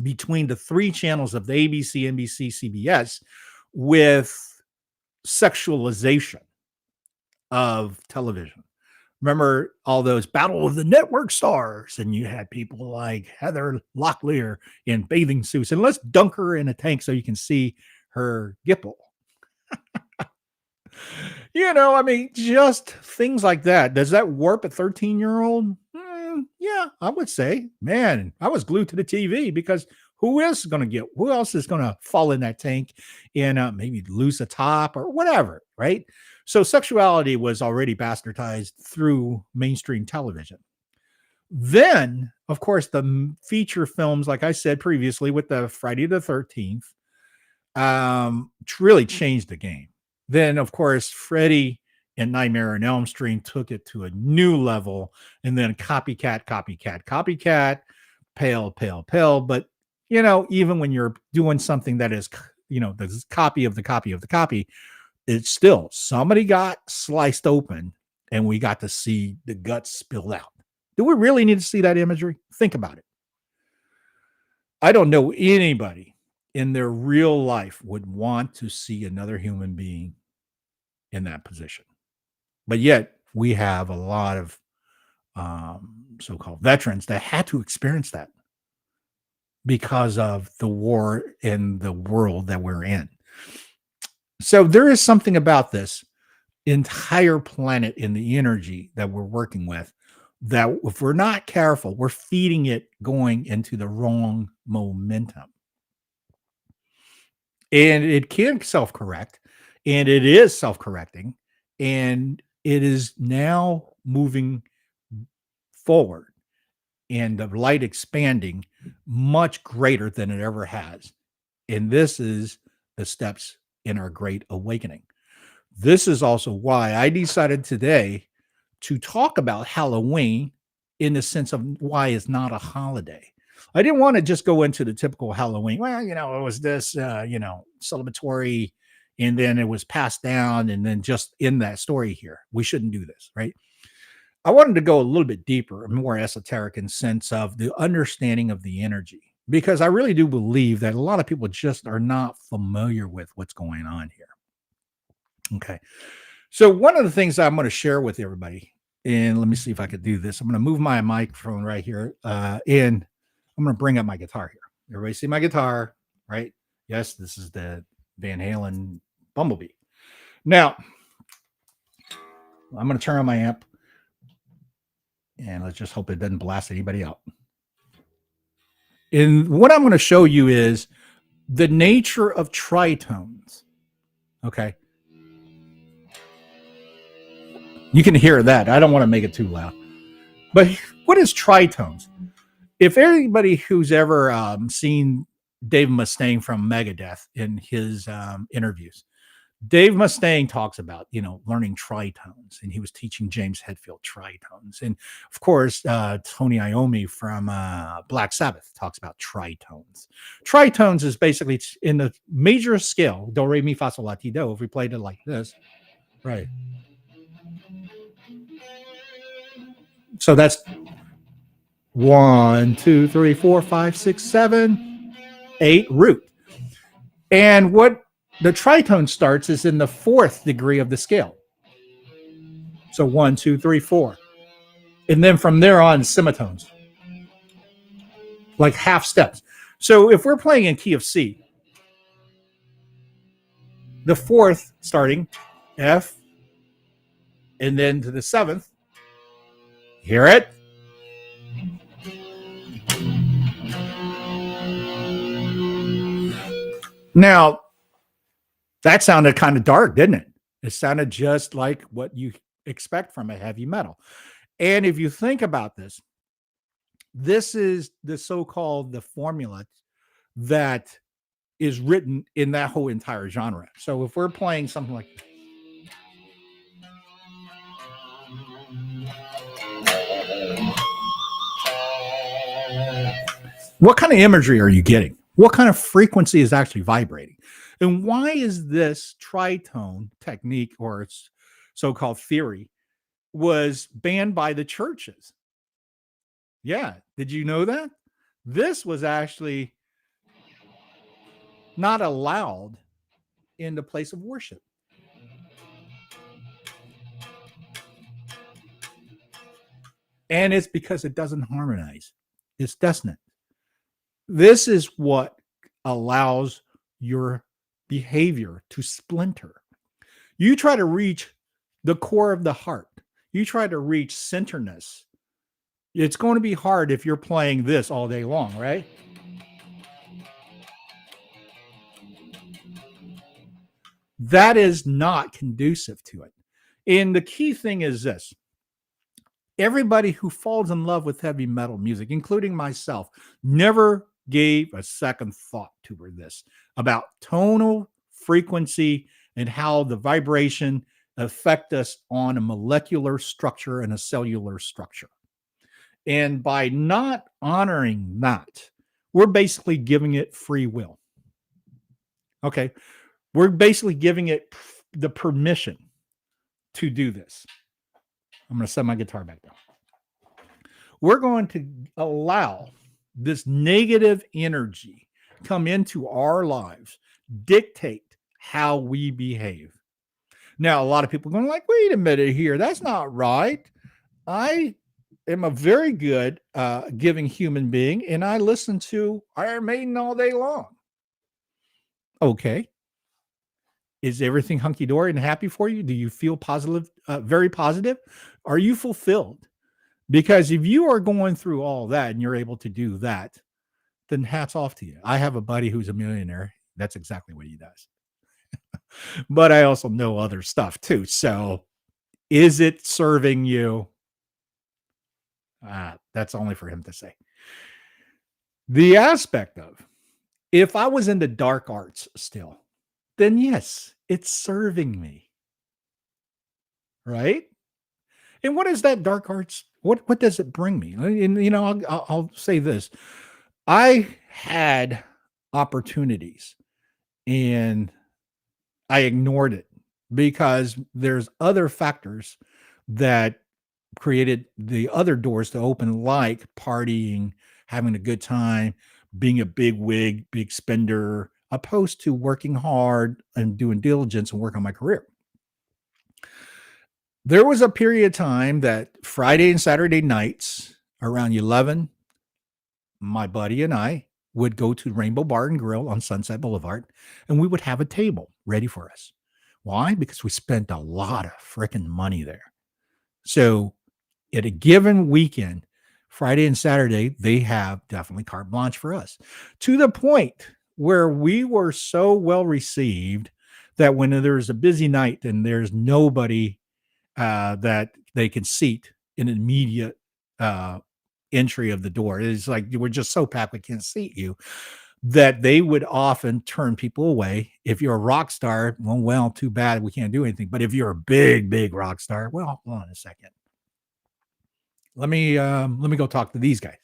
between the three channels of the ABC, NBC, CBS with sexualization of television. Remember all those Battle of the Network stars, and you had people like Heather Locklear in bathing suits, and let's dunk her in a tank so you can see her gipple. I mean, just things like that. Does that warp a 13-year-old? Yeah, I would say, man, I was glued to the TV because who else is going to fall in that tank and maybe lose a top or whatever, right? So sexuality was already bastardized through mainstream television. Then, of course, the feature films, like I said previously, with the Friday the 13th, really changed the game. Then, of course, Freddy and Nightmare on Elm Street took it to a new level, and then copycat, pale. But even when you're doing something that is, the copy of the copy of the copy, it's still somebody got sliced open, and we got to see the guts spilled out. Do we really need to see that imagery? Think about it. I don't know anybody in their real life would want to see another human being in that position. But yet we have a lot of so-called veterans that had to experience that because of the war in the world that we're in. So there is something about this entire planet in the energy that we're working with that if we're not careful, we're feeding it going into the wrong momentum. And it can self-correct, and it is self-correcting, and it is now moving forward and the light expanding much greater than it ever has. And this is the steps in our great awakening. This is also why I decided today to talk about Halloween in the sense of why it's not a holiday. I didn't want to just go into the typical Halloween. Well, it was this, celebratory, and then it was passed down, and then just in that story here. We shouldn't do this, right? I wanted to go a little bit deeper, more esoteric in sense of the understanding of the energy, because I really do believe that a lot of people just are not familiar with what's going on here. Okay. So one of the things I'm going to share with everybody, and let me see if I could do this. I'm going to move my microphone right here, and I'm going to bring up my guitar here. Everybody see my guitar, right? Yes, this is the Van Halen Bumblebee. Now, I'm going to turn on my amp, and let's just hope it doesn't blast anybody out. And what I'm going to show you is the nature of tritones. Okay. You can hear that. I don't want to make it too loud. But what is tritones? If anybody who's ever seen Dave Mustaine from Megadeth in his interviews, Dave Mustaine talks about, learning tritones, and he was teaching James Hetfield tritones. And of course, Tony Iommi from Black Sabbath talks about tritones. Tritones is basically in the major scale, do, re, mi, fa, sol, la, ti, do. If we played it like this, right? So that's 1, 2, 3, 4, 5, 6, 7, 8 root. And what the tritone starts is in the 4th degree of the scale. So 1, 2, 3, 4. And then from there on, semitones, like half steps. So if we're playing in key of C, the 4th starting F, and then to the 7th, hear it? Now, that sounded kind of dark, didn't it? It sounded just like what you expect from a heavy metal. And if you think about this, this is the so-called the formula that is written in that whole entire genre. So if we're playing something like what kind of imagery are you getting? What kind of frequency is actually vibrating? And why is this tritone technique, or its so-called theory, was banned by the churches? Yeah. Did you know that? This was actually not allowed in the place of worship. And it's because it doesn't harmonize. It's dissonant. This is what allows your behavior to splinter. You try to reach the core of the heart. You try to reach centerness. It's going to be hard if you're playing this all day long, right? That is not conducive to it. And the key thing is this. everybody who falls in love with heavy metal music, including myself, never gave a second thought to this about tonal frequency and how the vibration affect us on a molecular structure and a cellular structure. And by not honoring that, we're basically giving it free will. Okay. We're basically giving it the permission to do this. I'm going to set my guitar back down. We're going to allow this negative energy come into our lives, dictate how we behave. Now, a lot of people are going like, wait a minute here. That's not right. I am a very good giving human being, and I listen to Iron Maiden all day long. Okay. Is everything hunky-dory and happy for you? Do you feel positive, very positive? Are you fulfilled? Because if you are going through all that and you're able to do that, then hats off to you. I have a buddy who's a millionaire. That's exactly what he does. But I also know other stuff too. So is it serving you? That's only for him to say. The aspect of, if I was into dark arts still, then yes, it's serving me. Right? And what is that dark arts? What does it bring me? And, you know, I'll say this. I had opportunities and I ignored it because there's other factors that created the other doors to open, like partying, having a good time, being a big wig, big spender, opposed to working hard and doing diligence and work on my career. There was a period of time that Friday and Saturday nights around 11, my buddy and I would go to Rainbow Bar and Grill on Sunset Boulevard, and we would have a table ready for us. Why? Because we spent a lot of freaking money there. So at a given weekend, Friday and Saturday, they have definitely carte blanche for us, to the point where we were so well received that when there's a busy night and there's nobody that they can seat in an immediate entry of the door, it's like we're just so packed we can't seat you, that they would often turn people away. If you're a rock star, well, too bad, we can't do anything. But if you're a big rock star, well, hold on a second. Let me go talk to these guys.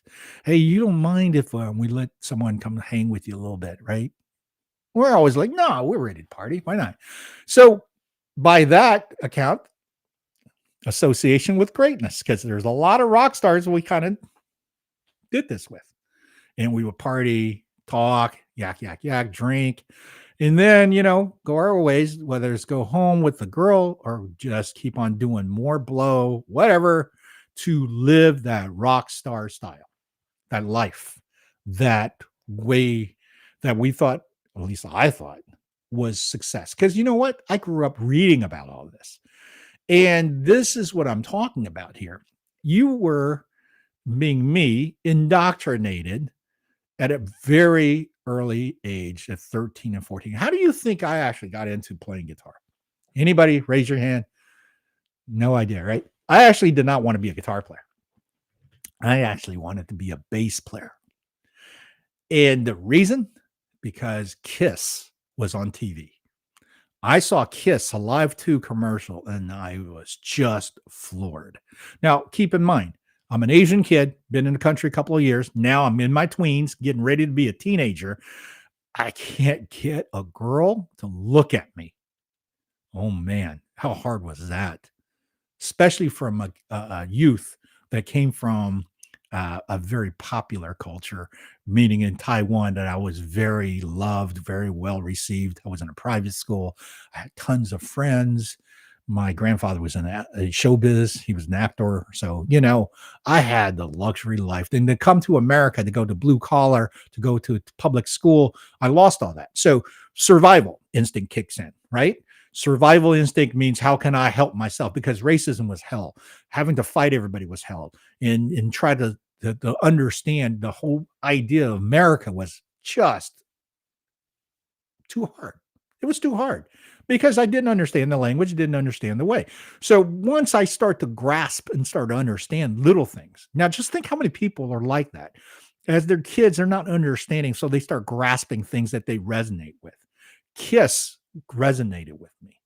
Hey, you don't mind if we let someone come hang with you a little bit, right? We're always like, no, we're ready to party. Why not? So by that account, association with greatness, because there's a lot of rock stars we kind of did this with, and we would party, talk, yak, drink, and then, you know, go our ways, whether it's go home with the girl or just keep on doing more blow, whatever, to live that rock star style, that life, that way that we thought, at least I thought, was success. Because you know what? I grew up reading about all this. And this is what I'm talking about here. You were, being me, indoctrinated at a very early age at 13 and 14. How do you think I actually got into playing guitar? Anybody raise your hand? No idea, right? I actually did not want to be a guitar player. I actually wanted to be a bass player. And the reason? Because Kiss was on TV. I saw Kiss, a Live 2 commercial, and I was just floored. Now, keep in mind, I'm an Asian kid, been in the country a couple of years. Now I'm in my tweens, getting ready to be a teenager. I can't get a girl to look at me. Oh, man, how hard was that? Especially from a youth that came from a very popular culture, meaning in Taiwan, that I was very loved, very well received. I was in a private school. I had tons of friends. My grandfather was in a showbiz. He was an actor. So, you know, I had the luxury life. Then to come to America, to go to blue collar, to go to public school, I lost all that. So survival instinct kicks in, right? Survival instinct means, how can I help myself? Because racism was hell. Having to fight everybody was hell. And try to understand the whole idea of America was just too hard. It was too hard because I didn't understand the language, didn't understand the way. So once I start to grasp and start to understand little things, now just think how many people are like that. As their kids, they're not understanding, so they start grasping things that they resonate with. Kiss resonated with me.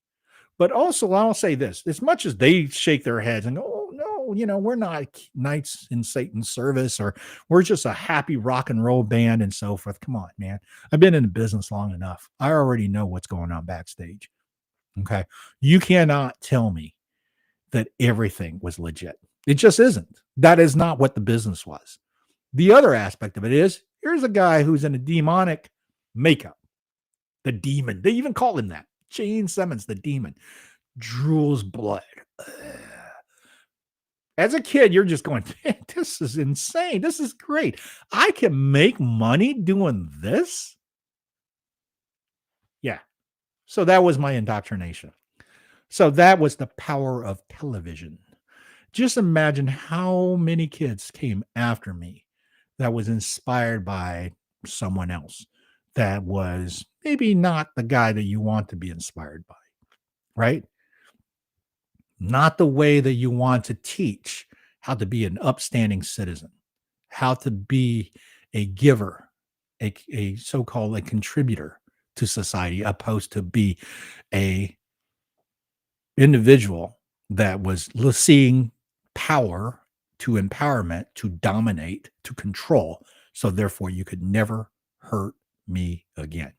But also, I'll say this, as much as they shake their heads and go, oh, no, we're not knights in Satan's service, or we're just a happy rock and roll band and so forth. Come on, man. I've been in the business long enough. I already know what's going on backstage. Okay. You cannot tell me that everything was legit. It just isn't. That is not what the business was. The other aspect of it is, here's a guy who's in a demonic makeup. The demon. They even call him that. Gene Simmons, the demon. Drools blood. As a kid, you're just going, this is insane. This is great. I can make money doing this? Yeah. So that was my indoctrination. So that was the power of television. Just imagine how many kids came after me that was inspired by someone else that was maybe not the guy that you want to be inspired by, right? Not the way that you want to teach how to be an upstanding citizen, how to be a giver, a so-called a contributor to society, opposed to be a individual that was seeing power to empowerment, to dominate, to control. So therefore you could never hurt me again.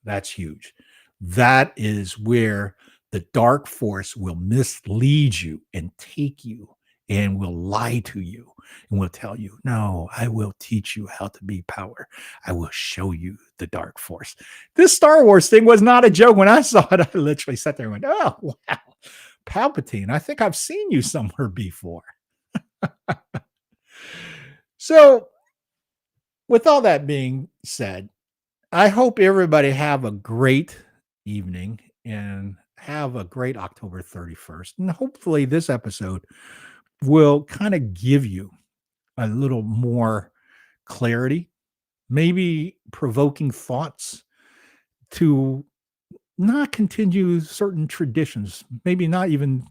That's huge. That is where the dark force will mislead you and take you and will lie to you and will tell you, no, I will teach you how to be power. I will show you the dark force. This Star Wars thing was not a joke. When I saw it, I literally sat there and went, oh, wow, Palpatine, I think I've seen you somewhere before. So with all that being said, I hope everybody have a great evening and have a great October 31st. And hopefully this episode will kind of give you a little more clarity, maybe provoking thoughts to not continue certain traditions, maybe not even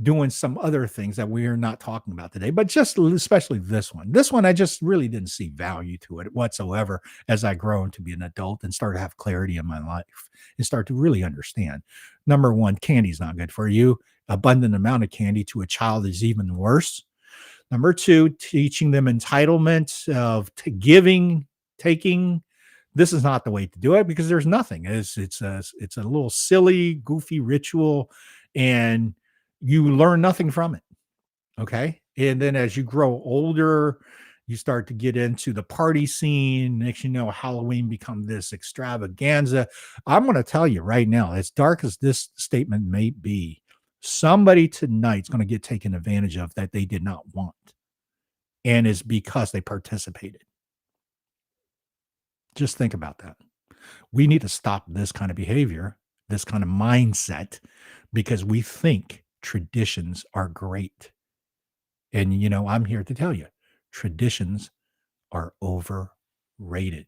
doing some other things that we are not talking about today, but just especially this one. This one, I just really didn't see value to it whatsoever as I grow to be an adult and start to have clarity in my life and start to really understand. Number one, candy's not good for you. Abundant amount of candy to a child is even worse. Number two, teaching them entitlement of giving, taking. This is not the way to do it because there's nothing. It's a little silly, goofy ritual, and you learn nothing from it. Okay. And then as you grow older, you start to get into the party scene. Next, you know, Halloween become this extravaganza. I'm going to tell you right now, as dark as this statement may be, somebody tonight's going to get taken advantage of that they did not want. And it's because they participated. Just think about that. We need to stop this kind of behavior, this kind of mindset, because we think traditions are great. And, you know, I'm here to tell you, traditions are overrated.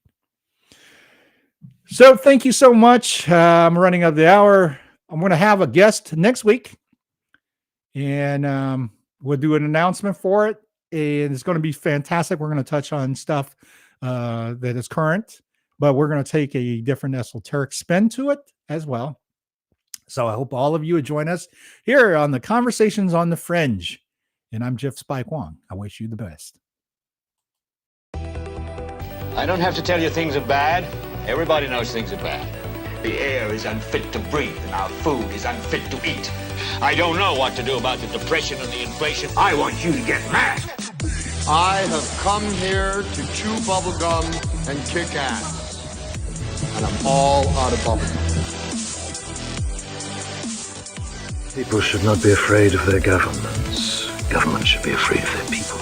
So thank you so much. I'm running out of the hour. I'm going to have a guest next week, and we'll do an announcement for it. And it's going to be fantastic. We're going to touch on stuff that is current, but we're going to take a different esoteric spin to it as well. So I hope all of you would join us here on the Conversations on the Fringe. And I'm Jeff Spike Wong. I wish you the best. I don't have to tell you things are bad. Everybody knows things are bad. The air is unfit to breathe, and our food is unfit to eat. I don't know what to do about the depression and the inflation. I want you to get mad. I have come here to chew bubblegum and kick ass. And I'm all out of bubblegum. People should not be afraid of their governments. Governments should be afraid of their people.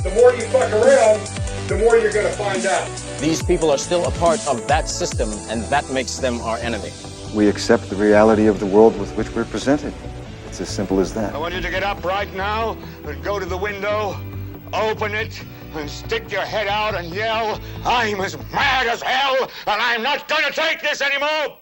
The more you fuck around, the more you're going to find out. These people are still a part of that system, and that makes them our enemy. We accept the reality of the world with which we're presented. It's as simple as that. I want you to get up right now and go to the window, open it, and stick your head out and yell, I'm as mad as hell, and I'm not going to take this anymore!